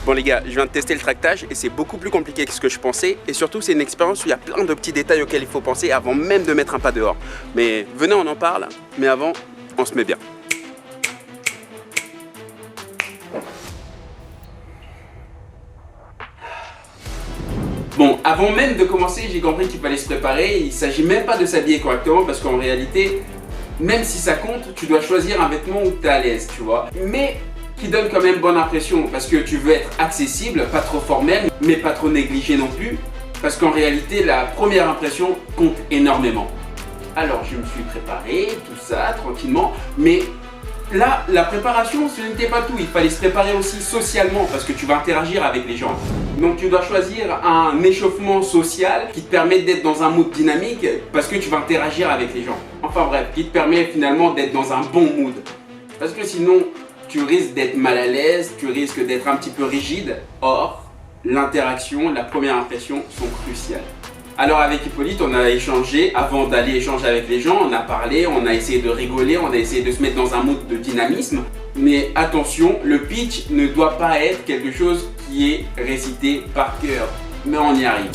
Bon les gars, je viens de tester le tractage et c'est beaucoup plus compliqué que ce que je pensais. Et surtout c'est une expérience où il y a plein de petits détails auxquels il faut penser avant même de mettre un pas dehors. Mais venez, on en parle, mais avant, on se met bien. Bon, avant même de commencer, j'ai compris qu'il fallait se préparer. Il ne s'agit même pas de s'habiller correctement parce qu'en réalité, même si ça compte, tu dois choisir un vêtement où tu es à l'aise, tu vois. Mais qui donne quand même bonne impression parce que tu veux être accessible, pas trop formel, mais pas trop négligé non plus. Parce qu'en réalité, la première impression compte énormément. Alors, je me suis préparé, tout ça, tranquillement, mais là, la préparation, ce n'était pas tout. Il fallait se préparer aussi socialement parce que tu vas interagir avec les gens. Donc, tu dois choisir un échauffement social qui te permet d'être dans un mood dynamique parce que tu vas interagir avec les gens. Enfin bref, qui te permet finalement d'être dans un bon mood. Parce que sinon, tu risques d'être mal à l'aise, tu risques d'être un petit peu rigide. Or, l'interaction, la première impression sont cruciales. Alors avec Hippolyte, on a échangé, avant d'aller échanger avec les gens, on a parlé, on a essayé de rigoler, on a essayé de se mettre dans un mood de dynamisme. Mais attention, le pitch ne doit pas être quelque chose qui est récité par cœur. Mais on y arrive.